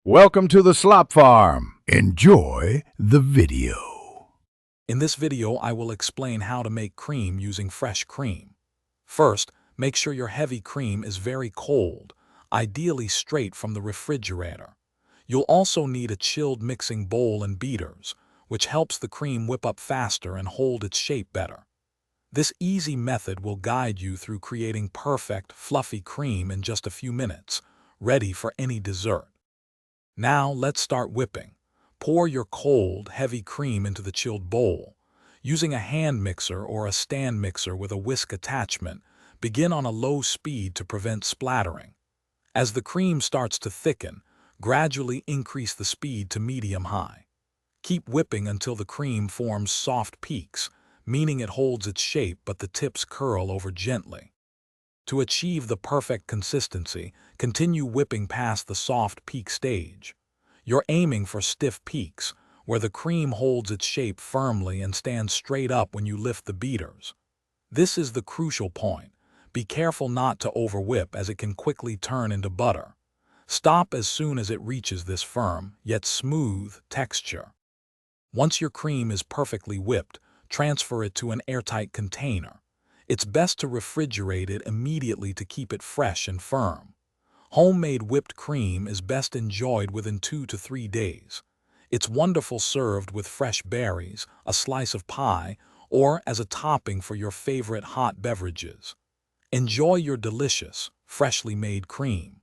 Welcome to the Slop Farm. Enjoy the video. In this video, I will explain how to make cream using fresh cream. First, make sure your heavy cream is very cold, ideally straight from the refrigerator. You'll also need a chilled mixing bowl and beaters, which helps the cream whip up faster and hold its shape better. This easy method will guide you through creating perfect, fluffy cream in just a few minutes, ready for any dessert. Now let's start whipping. Pour your cold, heavy cream into the chilled bowl. Using a hand mixer or a stand mixer with a whisk attachment, begin on a low speed to prevent splattering. As the cream starts to thicken, gradually increase the speed to medium-high. Keep whipping until the cream forms soft peaks, meaning it holds its shape but the tips curl over gently. To achieve the perfect consistency, continue whipping past the soft peak stage. You're aiming for stiff peaks, where the cream holds its shape firmly and stands straight up when you lift the beaters. This is the crucial point. Be careful not to overwhip as it can quickly turn into butter. Stop as soon as it reaches this firm, yet smooth, texture. Once your cream is perfectly whipped, transfer it to an airtight container. It's best to refrigerate it immediately to keep it fresh and firm. Homemade whipped cream is best enjoyed within 2 to 3 days. It's wonderful served with fresh berries, a slice of pie, or as a topping for your favorite hot beverages. Enjoy your delicious, freshly made cream.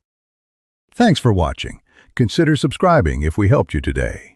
Thanks for watching. Consider subscribing if we helped you today.